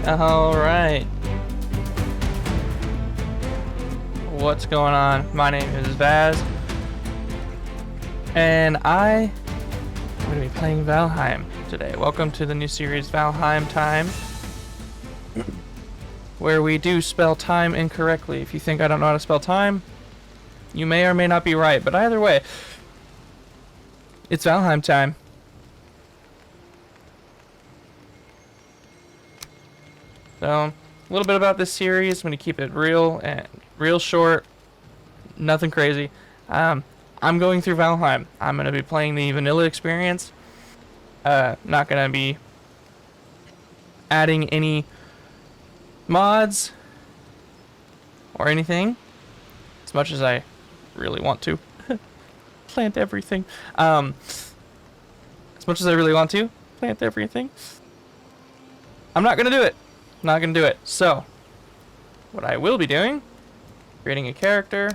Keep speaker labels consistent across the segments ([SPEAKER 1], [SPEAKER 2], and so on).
[SPEAKER 1] All right. What's going on? My name is Vaz, and I'm going to be playing Valheim today. Welcome to the new series Valheim Time, where we do spell time incorrectly. If you think I don't know how to spell time, you may or may not be right, but either way, it's Valheim time. So, a little bit about this series. I'm going to keep it real and real short. Nothing crazy. I'm going through Valheim. I'm going to be playing the vanilla experience. Not going to be adding any mods or anything, as much as I really want to. Plant everything. As much as I really want to plant everything, I'm not going to do it. Not gonna do it. So, what I will be doing, creating a character.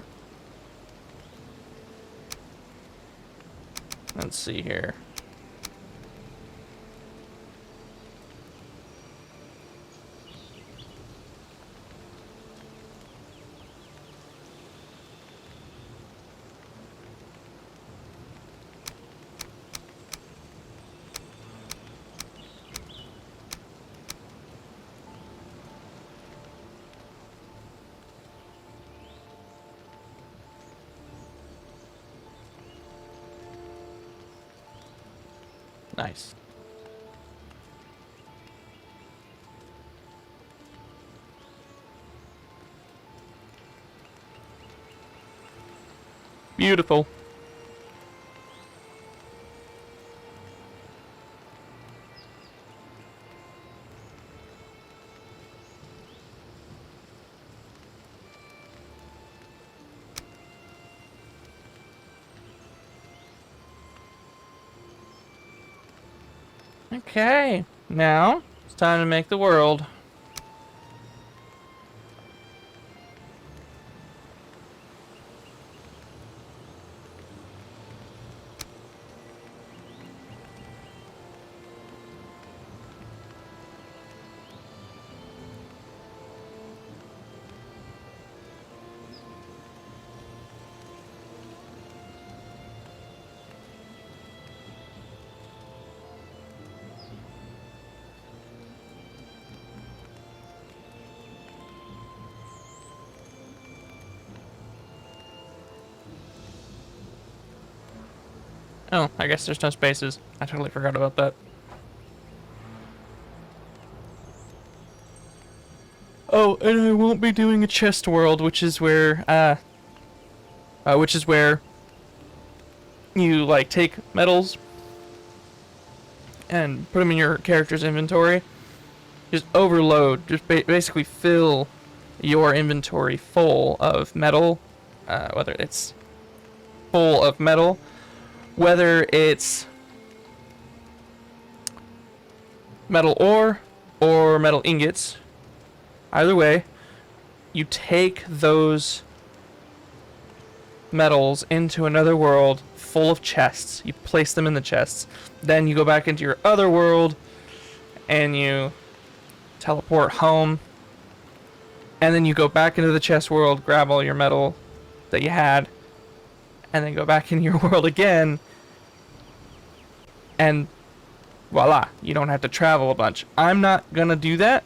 [SPEAKER 1] Let's see here. Nice. Beautiful. Okay, now it's time to make the world. Oh, I guess there's no spaces. I totally forgot about that. Oh, and I won't be doing a chest world, which is where you like take metals and put them in your character's inventory. Just overload, just basically fill your inventory full of metal, whether it's full of metal, whether it's metal ore or metal ingots. Either way, you take those metals into another world full of chests. You place them in the chests. Then you go back into your other world and you teleport home. And then you go back into the chest world, grab all your metal that you had, and then go back in your world again. And voila, you don't have to travel a bunch. I'm not gonna do that.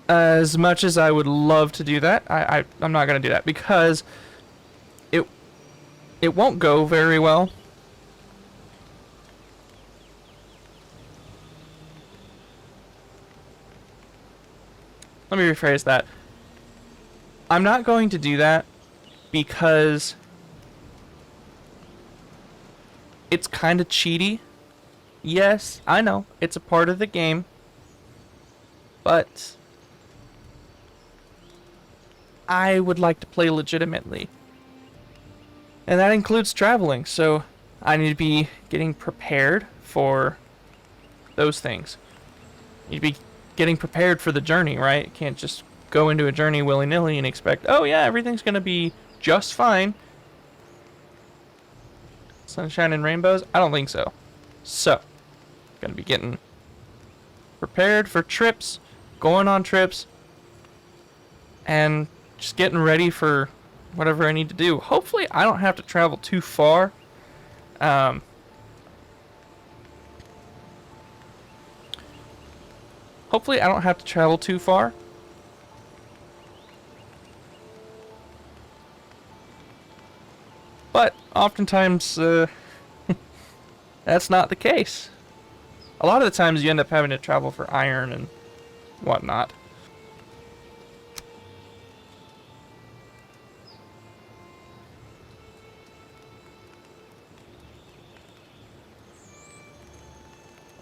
[SPEAKER 1] As much as I would love to do that, I'm not gonna do that because it won't go very well. Let me rephrase that. I'm not going to do that because it's kind of cheaty. Yes, I know, it's a part of the game. But I would like to play legitimately. And that includes traveling, so I need to be getting prepared for those things. You need to be getting prepared for the journey, right? You can't just go into a journey willy-nilly and expect, oh yeah, everything's gonna be just fine. Sunshine and rainbows? I don't think so. So, gonna be getting prepared for trips, going on trips, and just getting ready for whatever I need to do. Hopefully I don't have to travel too far. Hopefully I don't have to travel too far. But oftentimes, that's not the case. A lot of the times you end up having to travel for iron and whatnot.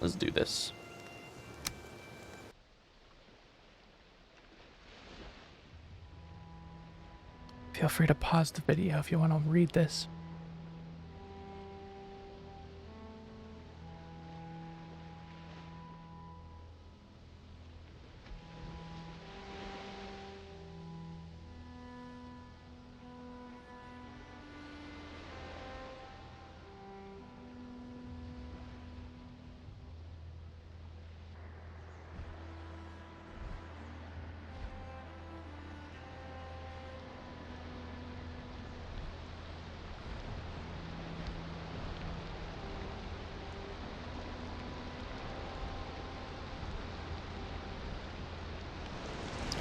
[SPEAKER 1] Let's do this. Feel free to pause the video if you want to read this.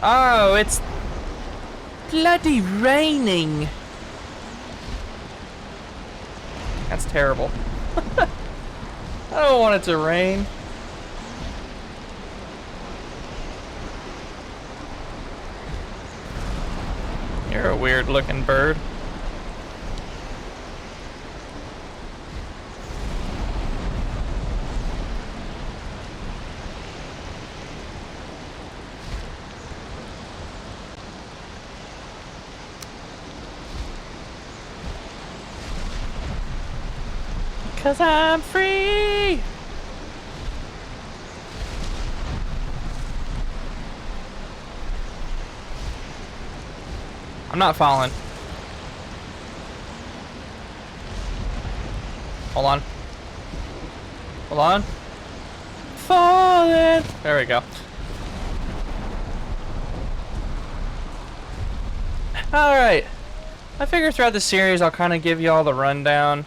[SPEAKER 1] Oh, it's bloody raining. That's terrible. I don't want it to rain. You're a weird looking bird. Cause I'm free. I'm not falling. Hold on. Hold on. Falling. There we go. Alright. I figure throughout the series I'll kind of give you all the rundown.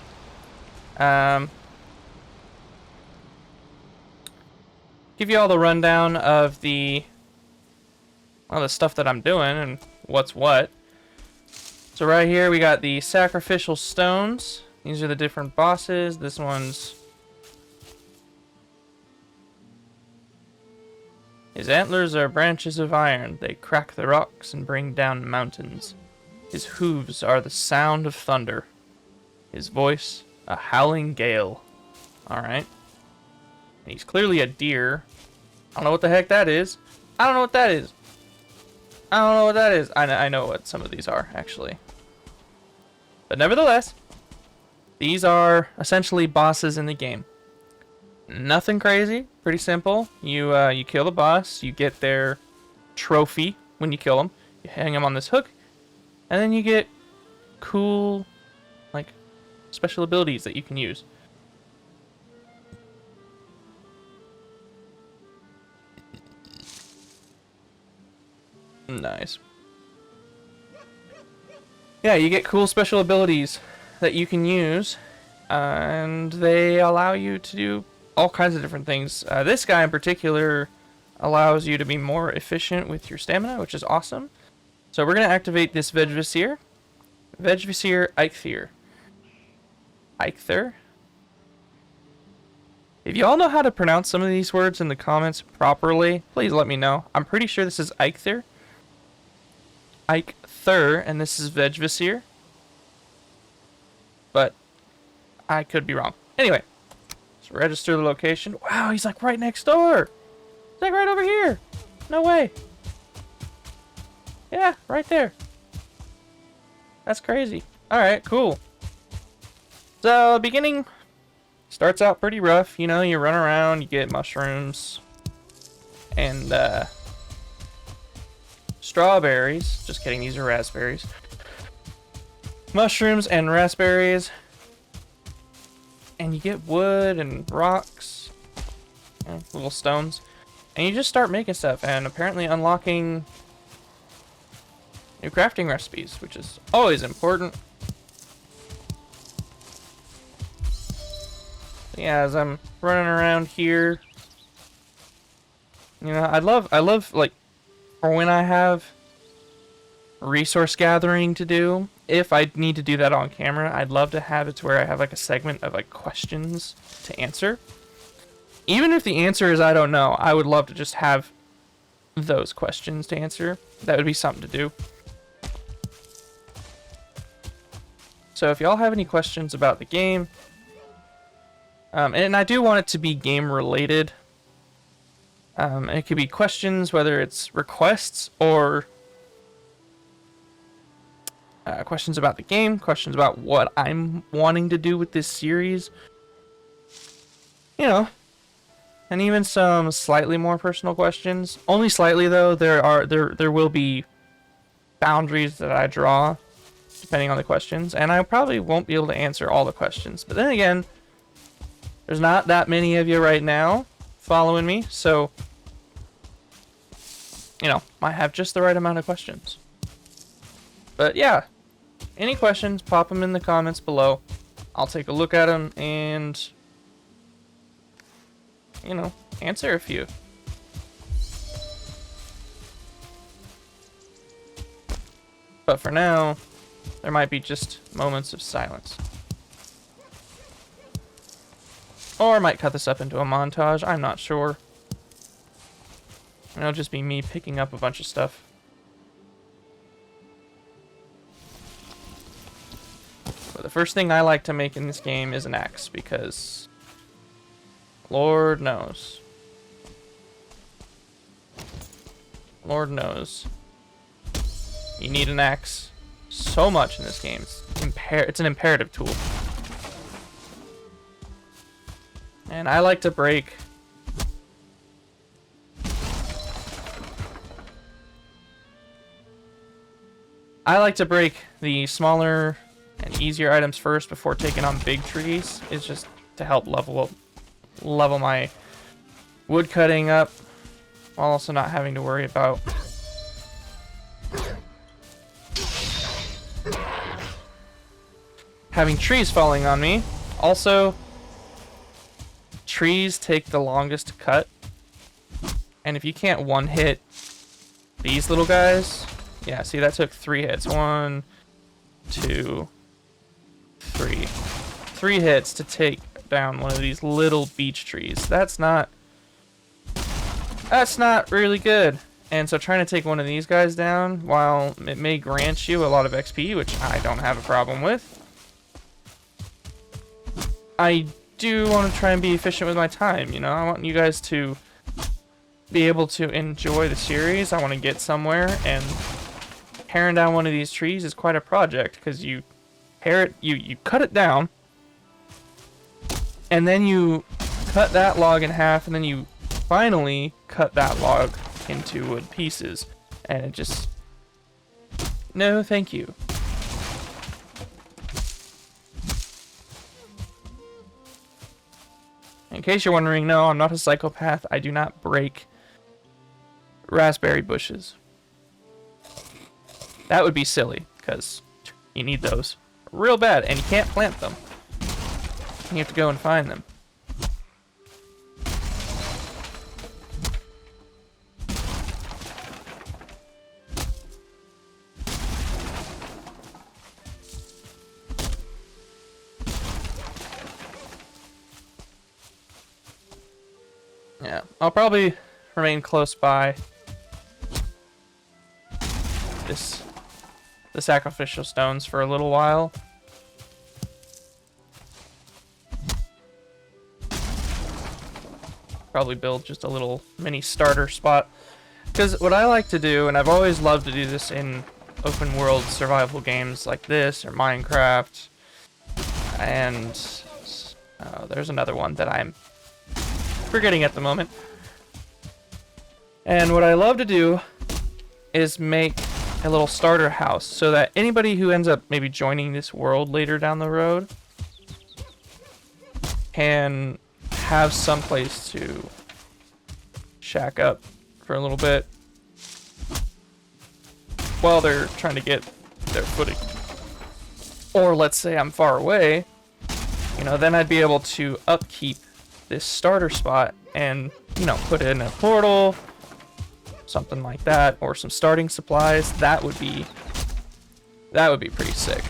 [SPEAKER 1] Give you all the rundown of the stuff that I'm doing and what's what. So right here we got the sacrificial stones. These are the different bosses. This one's his antlers are branches of iron. They crack the rocks and bring down mountains. His hooves are the sound of thunder. His voice, a howling gale. Alright. He's clearly a deer. I don't know what the heck that is. I don't know what that is. I don't know what that is. I know what some of these are, actually. But nevertheless, these are essentially bosses in the game. Nothing crazy. Pretty simple. You kill the boss. You get their trophy when you kill them. You hang them on this hook. And then you get cool, like, special abilities that you can use. Nice. Yeah, you get cool special abilities that you can use, and they allow you to do all kinds of different things. This guy in particular allows you to be more efficient with your stamina, which is awesome. So we're going to activate this Vegvisir. Vegvisir Eikthyr. Eikthyr. If you all know how to pronounce some of these words in the comments properly, please let me know. I'm pretty sure this is Eikthyr. Eikthyr, and this is Vegvisir. But I could be wrong. Anyway, let's register the location. Wow, he's like right next door. He's like right over here. No way. Yeah, right there. That's crazy. Alright, cool. So, the beginning starts out pretty rough. You know, you run around, you get mushrooms. And, strawberries. Just kidding, these are raspberries. Mushrooms and raspberries. And you get wood and rocks. And little stones. And you just start making stuff and apparently unlocking new crafting recipes, which is always important. Yeah, as I'm running around here, you know, I love like, for when I have resource gathering to do, if I need to do that on camera, I'd love to have it to where I have like a segment of like questions to answer. Even if the answer is I don't know, I would love to just have those questions to answer. That would be something to do. So if y'all have any questions about the game, and I do want it to be game related. It could be questions, whether it's requests or questions about the game, questions about what I'm wanting to do with this series. You know, and even some slightly more personal questions. Only slightly though. There will be boundaries that I draw depending on the questions, and I probably won't be able to answer all the questions. But then again, there's not that many of you right now following me, so you know, might have just the right amount of questions. But yeah, any questions, pop them in the comments below. I'll take a look at them and, you know, answer a few. But for now, there might be just moments of silence. Or I might cut this up into a montage, I'm not sure. It'll just be me picking up a bunch of stuff. But the first thing I like to make in this game is an axe, because Lord knows. Lord knows. You need an axe so much in this game. It's an imperative tool. And I like to break the smaller and easier items first before taking on big trees. It's just to help level my wood cutting up, while also not having to worry about having trees falling on me. Also, trees take the longest to cut, and if you can't one hit these little guys, yeah, see, that took 3 hits. 1, 2, 3. 3 hits to take down one of these little beech trees. That's not really good. And so trying to take one of these guys down, while it may grant you a lot of XP, which I don't have a problem with, I do want to try and be efficient with my time, you know? I want you guys to be able to enjoy the series. I want to get somewhere, and tearing down one of these trees is quite a project, because you cut it down, and then you cut that log in half, and then you finally cut that log into wood pieces, and it just, no thank you. In case you're wondering, no, I'm not a psychopath. I do not break raspberry bushes. That would be silly, because you need those real bad, and you can't plant them. You have to go and find them. Yeah, I'll probably remain close by the sacrificial stones for a little while. Probably build just a little mini starter spot. Because what I like to do, and I've always loved to do this in open world survival games like this, or Minecraft, and there's another one that I'm forgetting at the moment. And what I love to do is make a little starter house, so that anybody who ends up maybe joining this world later down the road can have some place to shack up for a little bit while they're trying to get their footing. Or let's say I'm far away, you know, then I'd be able to upkeep this starter spot and, you know, put in a portal, something like that, or some starting supplies. That would be pretty sick.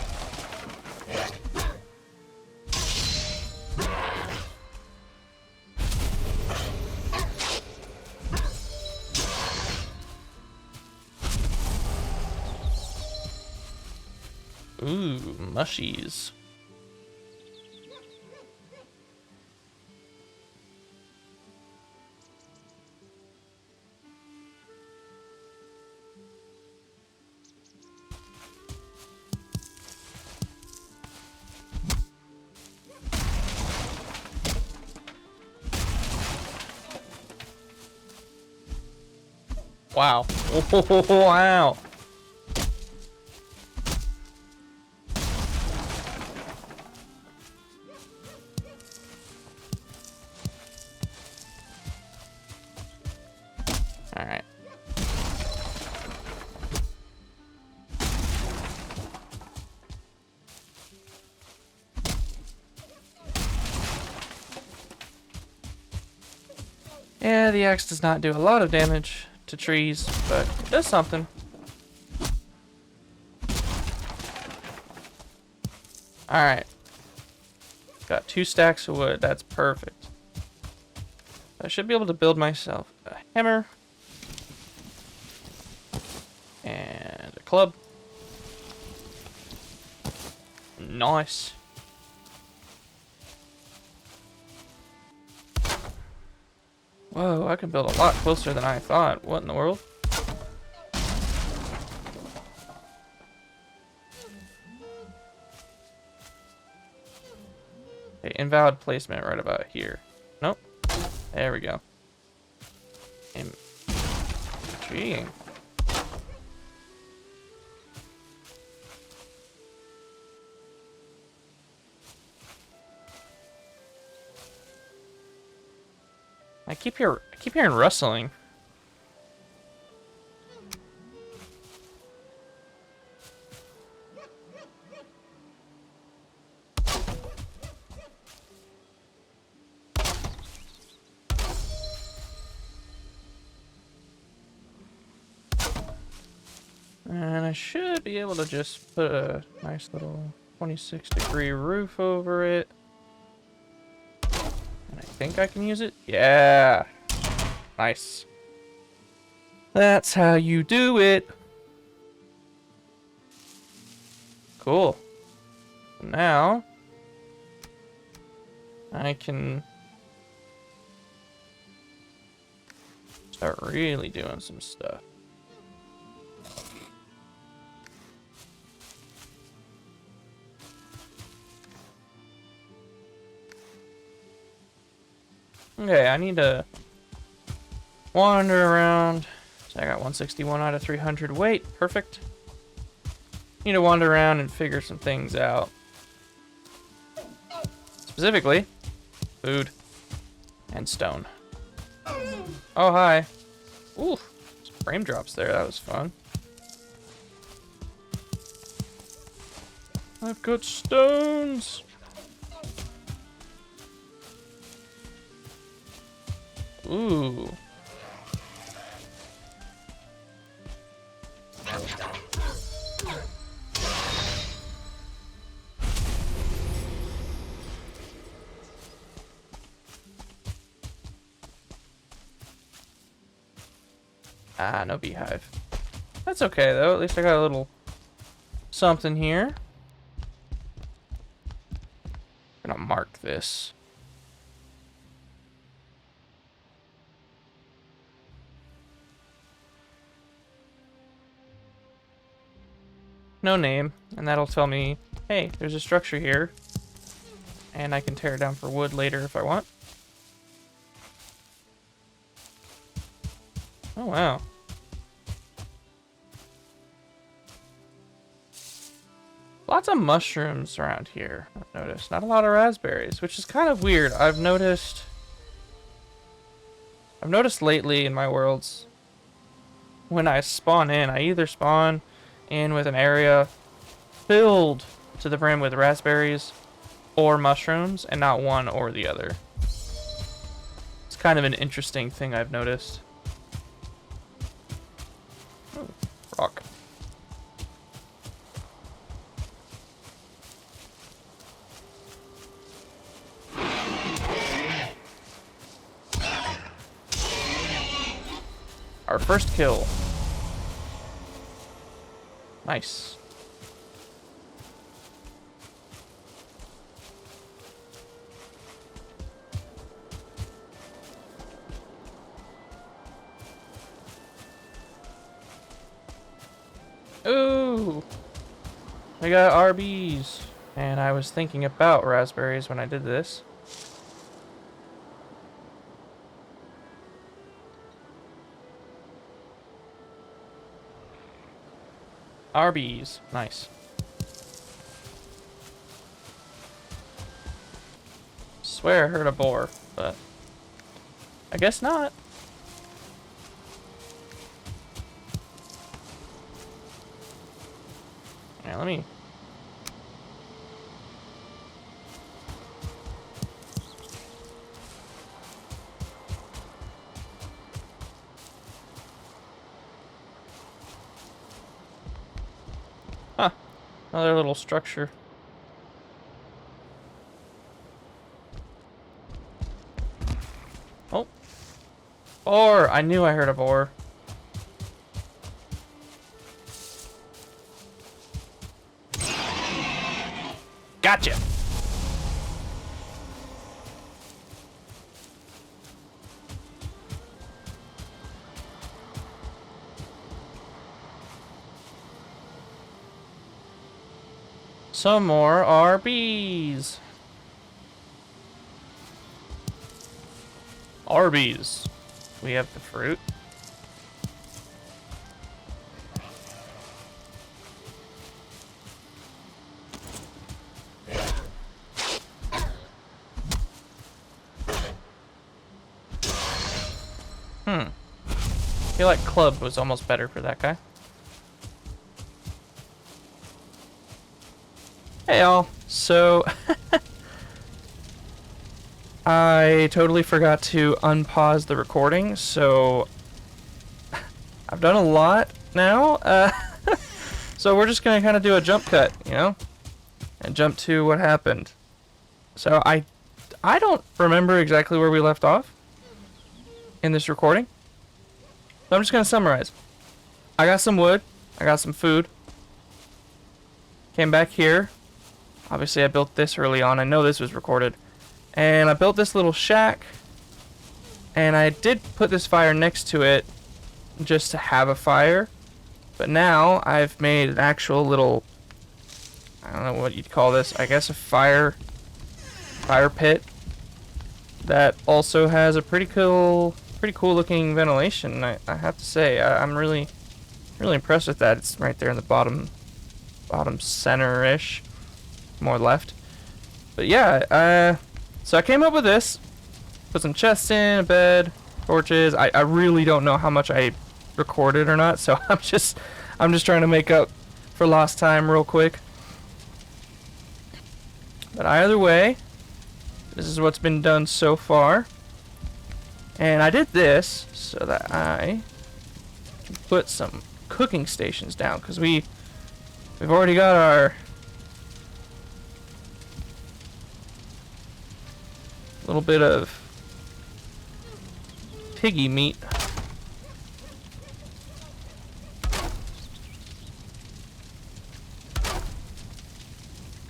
[SPEAKER 1] Ooh, mushies. Wow. Oh, wow. All right. Yeah, the axe does not do a lot of damage to trees, but it does something. Alright. Got 2 stacks of wood. That's perfect. I should be able to build myself a hammer. And a club. Nice. Whoa, I can build a lot closer than I thought. What in the world? Okay, invalid placement right about here. Nope. There we go. Intriguing. I keep hearing rustling. And I should be able to just put a nice little 26-degree roof over it. And I think I can use it. Yeah. Nice. That's how you do it. Cool. Now I can start really doing some stuff. Okay, I need to wander around. So I got 161 out of 300 weight. Perfect. Need to wander around and figure some things out. Specifically, food and stone. Oh, hi. Ooh, some frame drops there. That was fun. I've got stones. Ooh. Ah, no beehive. That's okay though. At least I got a little something here. I'm gonna mark this. No name, and that'll tell me, hey, there's a structure here, and I can tear it down for wood later if I want. Oh, wow. Lots of mushrooms around here, I've noticed. Not a lot of raspberries, which is kind of weird. I've noticed I've noticed lately in my worlds, when I spawn in, I either spawn in with an area filled to the brim with raspberries or mushrooms, and not one or the other. It's kind of an interesting thing I've noticed. Ooh, rock. Our first kill. Nice. Ooh! I got RBs. And I was thinking about raspberries when I did this. RBs. Nice. Swear I heard a boar, but I guess not. Yeah, let me... Huh. Another little structure. Oh. Boar! I knew I heard a boar. Gotcha! Some more RBs. Arby's. We have the fruit. I feel like club was almost better for that guy. Hey y'all. So I totally forgot to unpause the recording, so I've done a lot now. So we're just gonna kind of do a jump cut, you know, and jump to what happened. So I don't remember exactly where we left off in this recording. So I'm just gonna summarize. I got some wood. I got some food. Came back here. Obviously, I built this early on. I know this was recorded. And I built this little shack. And I did put this fire next to it just to have a fire. But now I've made an actual little, I don't know what you'd call this. I guess a fire pit that also has a pretty cool looking ventilation. I have to say, I'm really impressed with that. It's right there in the bottom center-ish, more left. But yeah, so I came up with this. Put some chests in, a bed, torches. I really don't know how much I recorded or not, so I'm just trying to make up for lost time real quick. But either way, this is what's been done so far. And I did this so that I can put some cooking stations down, because we've already got our little bit of piggy meat.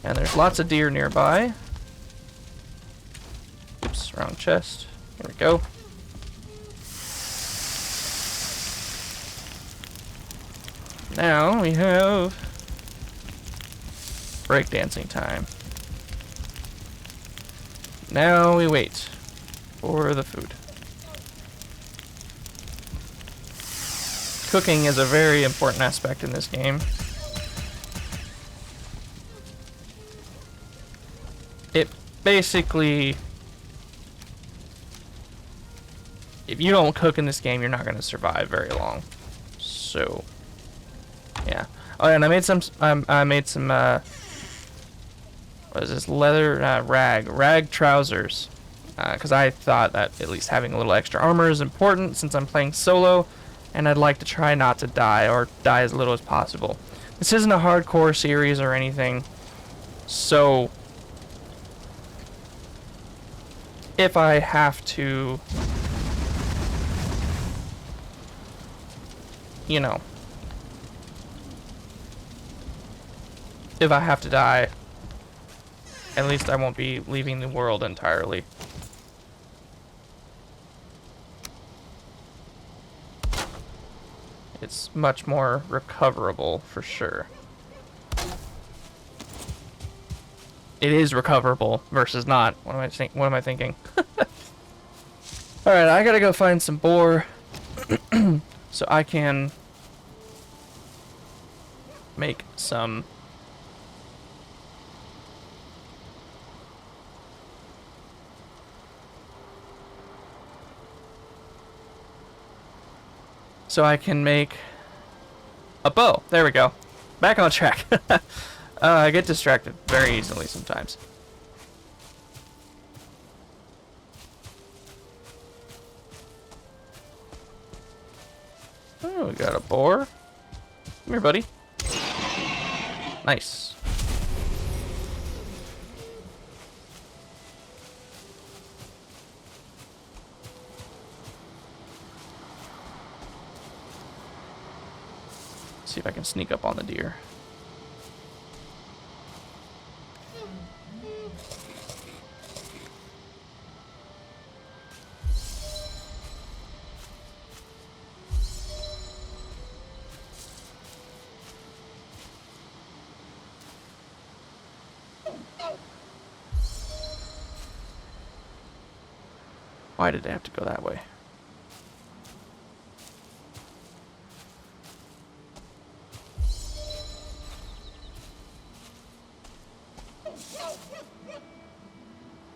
[SPEAKER 1] And there's lots of deer nearby. Oops, wrong chest. Here we go. Now we have breakdancing time. Now we wait for the food. Cooking is a very important aspect in this game. It basically if you don't cook in this game, you're not going to survive very long. So, yeah. Oh, and I made some, what is this, leather, rag trousers. Because I thought that at least having a little extra armor is important since I'm playing solo, and I'd like to try not to die, or die as little as possible. This isn't a hardcore series or anything, so if I have to, you know, if I have to die, at least I won't be leaving the world entirely. It's much more recoverable, for sure. It is recoverable versus not. What am I thinking? Alright, I gotta go find some boar so I can make some a bow. There we go. Back on track. I get distracted very easily sometimes. Oh, we got a boar. Come here, buddy. Nice. See if I can sneak up on the deer. Why did they have to go that way?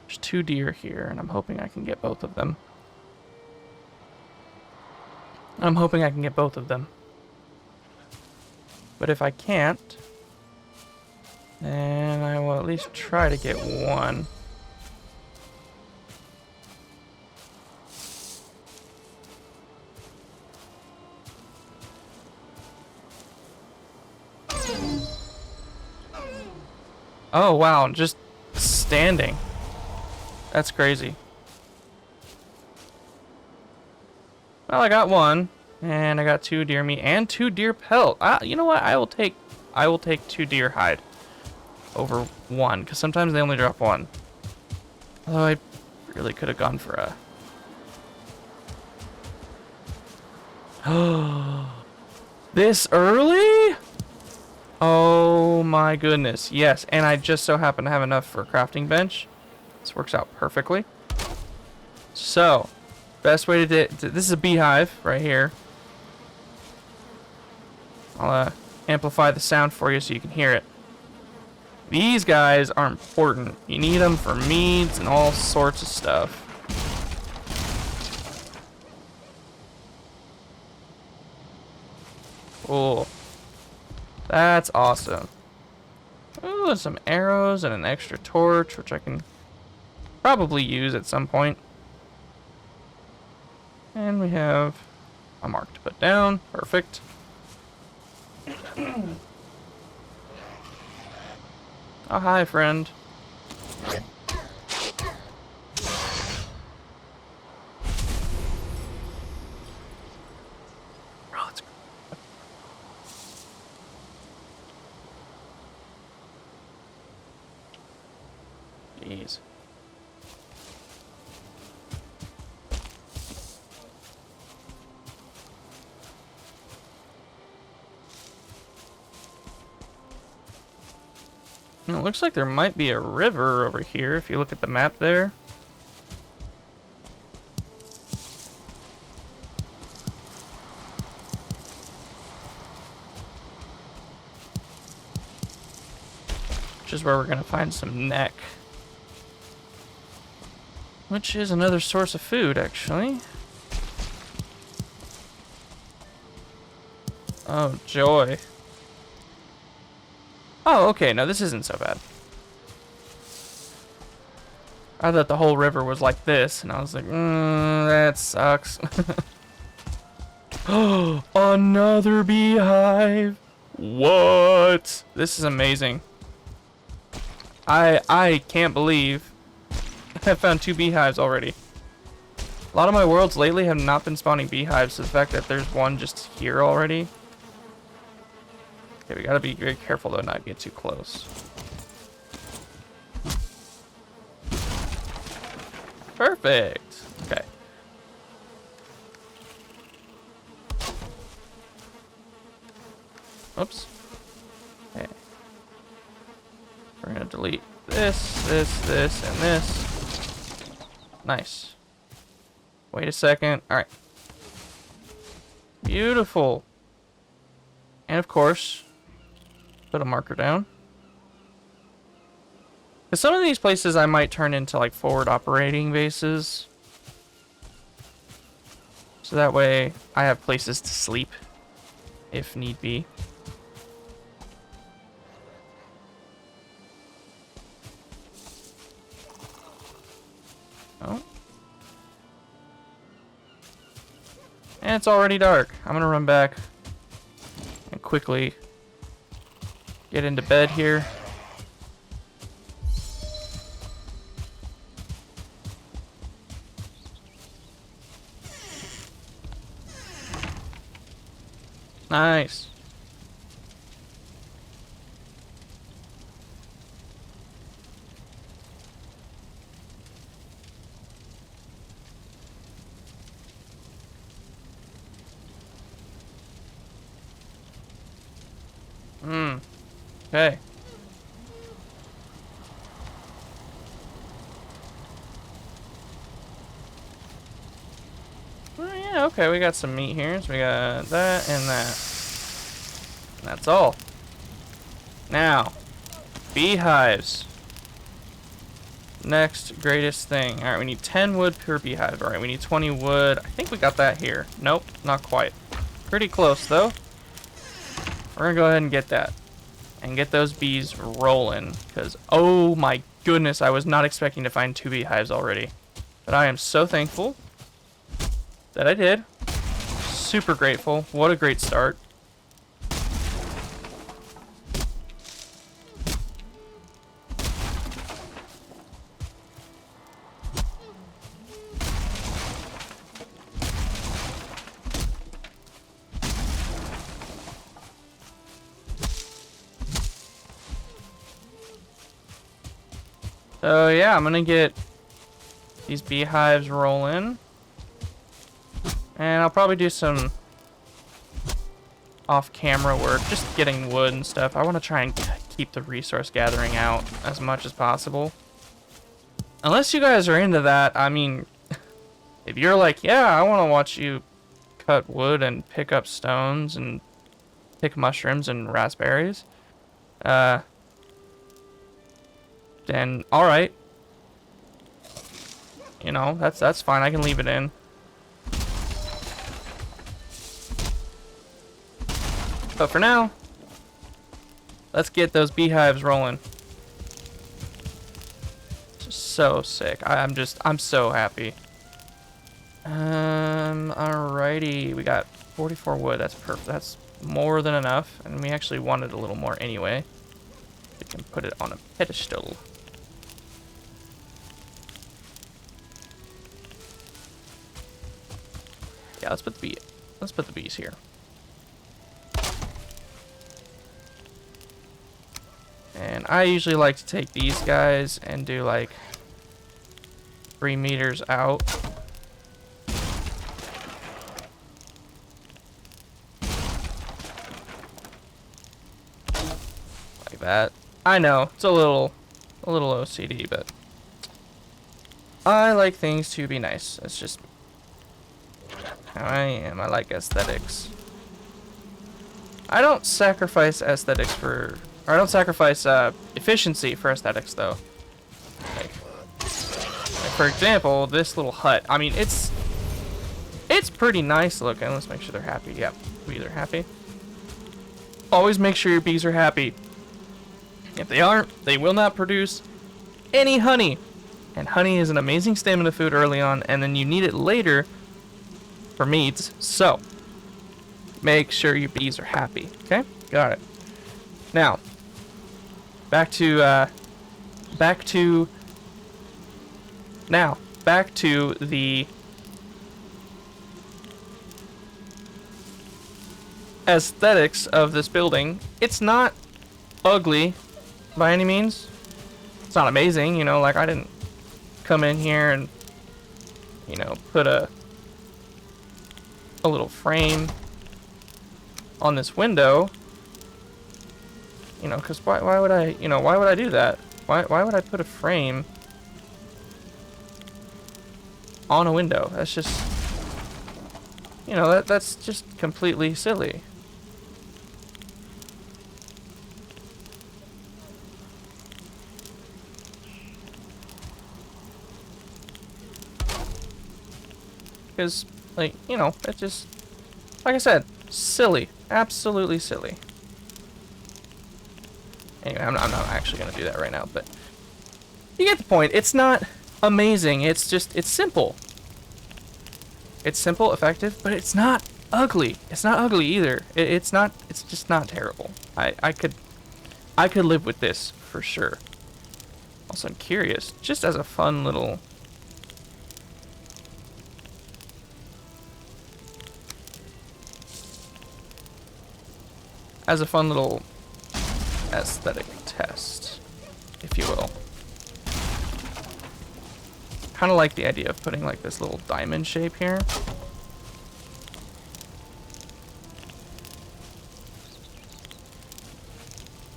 [SPEAKER 1] There's 2 deer here, and I'm hoping I can get both of them. But if I can't, then I will at least try to get one. Oh, wow, just standing. That's crazy. Well, I got one, and I got 2 deer meat and 2 deer pelt. You know what? I will take 2 deer hide over 1, because sometimes they only drop 1. Although I really could have gone for a... This early? Oh my goodness, yes, and I just so happen to have enough for a crafting bench. This works out perfectly. So, best way to do this is a beehive right here. I'll amplify the sound for you so you can hear it. These guys are important. You need them for meads and all sorts of stuff. Cool. That's awesome. Oh, some arrows and an extra torch, which I can probably use at some point. And we have a mark to put down. Perfect. Oh, hi, friend. Jeez. It looks like there might be a river over here if you look at the map there. Which is where we're gonna find some neck. Which is another source of food, actually. Oh, joy. Oh, okay. No, this isn't so bad. I thought the whole river was like this, and I was like, that sucks. Oh, another beehive. What? This is amazing. I can't believe I found 2 beehives already. A lot of my worlds lately have not been spawning beehives, so the fact that there's one just here already. Okay, we gotta be very careful though, not get too close. Perfect. Okay. Oops. Okay. We're gonna delete this, this, and this. Nice. Wait a second. Alright. Beautiful. And of course, put a marker down. Because some of these places I might turn into like forward operating bases. So that way I have places to sleep if need be. Oh. And it's already dark. I'm gonna run back and quickly get into bed here. Nice. Okay. Well, yeah, okay, we got some meat here. So we got that and that. And that's all. Now, beehives. Next greatest thing. Alright, we need 10 wood per beehive. Alright, we need 20 wood. I think we got that here. Nope, not quite. Pretty close, though. We're gonna go ahead and get that. And get those bees rolling. Because, oh my goodness, I was not expecting to find 2 beehives already. But I am so thankful that I did. Super grateful. What a great start. So yeah, I'm gonna get these beehives rolling. And I'll probably do some off-camera work, just getting wood and stuff. I want to try and keep the resource gathering out as much as possible. Unless you guys are into that, I mean, if you're like, yeah, I want to watch you cut wood and pick up stones and pick mushrooms and raspberries, then alright. You know, that's fine. I can leave it in. But for now, let's get those beehives rolling. Just so sick. I'm so happy. Alrighty. We got 44 wood. That's perfect. That's more than enough. And we actually wanted a little more anyway. We can put it on a pedestal. Yeah, let's put the bees here. And I usually like to take these guys and do like 3 meters out. Like that. I know, it's a little OCD, but I like things to be nice. That's just how I am. I like aesthetics. I don't sacrifice aesthetics for... Or I don't sacrifice efficiency for aesthetics, though. Like, for example, this little hut. I mean, it's pretty nice looking. Let's make sure they're happy. Yep, they're happy. Always make sure your bees are happy. If they aren't, they will not produce any honey. And honey is an amazing stamina food early on, and then you need it later for meats. So, make sure your bees are happy. Okay? Got it. Now, back to the aesthetics of this building. It's not ugly by any means. It's not amazing, you know, like I didn't come in here and, you know, put a little frame on this window, you know, because why would I, you know, why would I do that? Why would I put a frame on a window? That's just, you know, that's just completely silly. Because, like, you know, it's just, like I said, silly. Absolutely silly. Anyway, I'm not actually going to do that right now, but you get the point. It's not amazing. It's just, it's simple. It's simple, effective, but it's not ugly. It's not ugly either. It's just not terrible. I could live with this for sure. Also, I'm curious, just as a fun little... as a fun little aesthetic test, if you will. Kind of like the idea of putting like this little diamond shape here.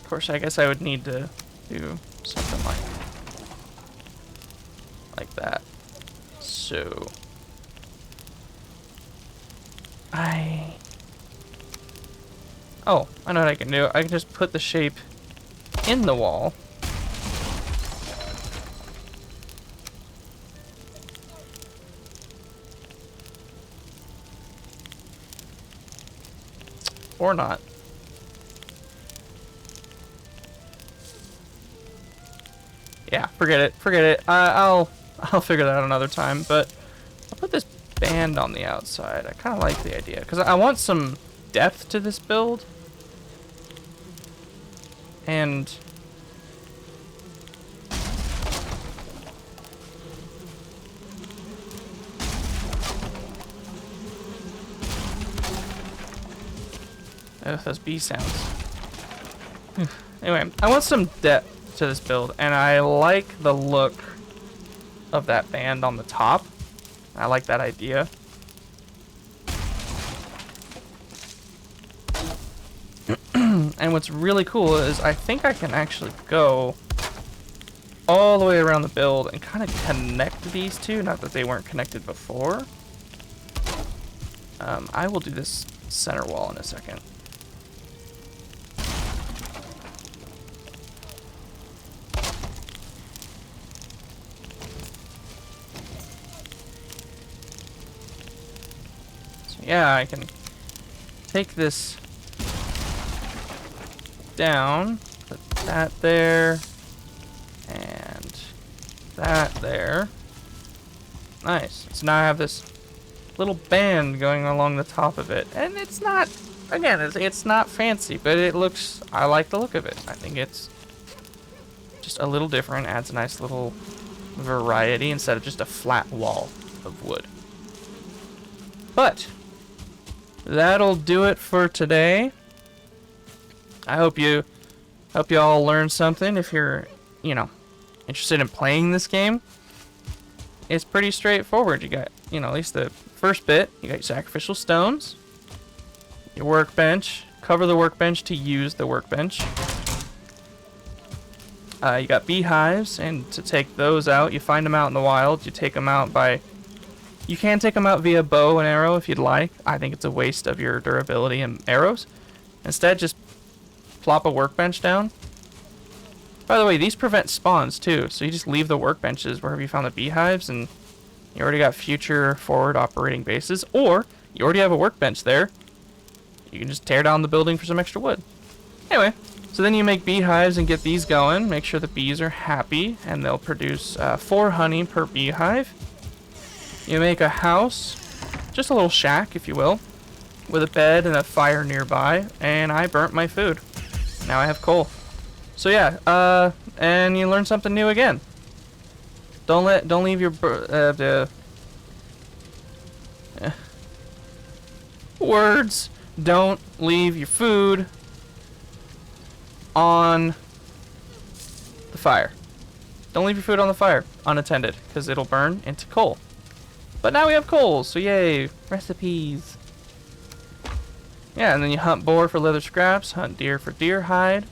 [SPEAKER 1] Of course, I guess I would need to do something like that. So oh, I know what I can do. I can just put the shape in the wall. Or not. Yeah, forget it. Forget it. I'll figure that out another time, but I'll put this band on the outside. I kind of like the idea because I want some depth to this build. And those bee sounds. Anyway, I want some depth to this build, and I like the look of that band on the top. I like that idea. And what's really cool is I think I can actually go all the way around the build and kind of connect these two. Not that they weren't connected before. I will do this center wall in a second. So yeah, I can take this down, put that there, and that there. Nice. So now I have this little band going along the top of it, and it's not, again, it's not fancy, but it looks, I like the look of it. I think it's just a little different, adds a nice little variety instead of just a flat wall of wood. But that'll do it for today. I hope you all learned something. If you're, you know, interested in playing this game, it's pretty straightforward. You got, you know, at least the first bit, you got your sacrificial stones, your workbench, cover the workbench to use the workbench. You got beehives, and to take those out, you find them out in the wild. You take them out by, you can take them out via bow and arrow if you'd like. I think it's a waste of your durability and arrows. Instead, just plop a workbench down. By the way, these prevent spawns too, so you just leave the workbenches wherever you found the beehives, and you already got future forward operating bases, or you already have a workbench there. You can just tear down the building for some extra wood. Anyway, so then you make beehives and get these going. Make sure the bees are happy, and they'll produce 4 honey per beehive. You make a house, just a little shack, if you will, with a bed and a fire nearby, and I burnt my food. Now I have coal. So yeah, and you learn something new again. Don't leave your words. Don't leave your food on the fire. Don't leave your food on the fire unattended, because it'll burn into coal. But now we have coal, so yay, recipes. Yeah, and then you hunt boar for leather scraps, hunt deer for deer hide.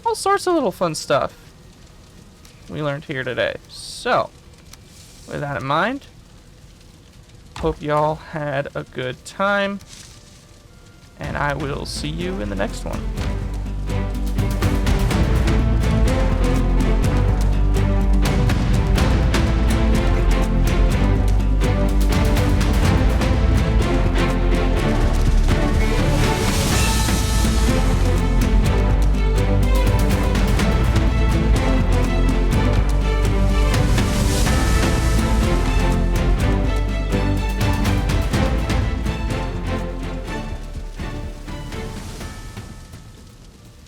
[SPEAKER 1] All sorts of little fun stuff we learned here today. So, with that in mind, hope y'all had a good time, and I will see you in the next one.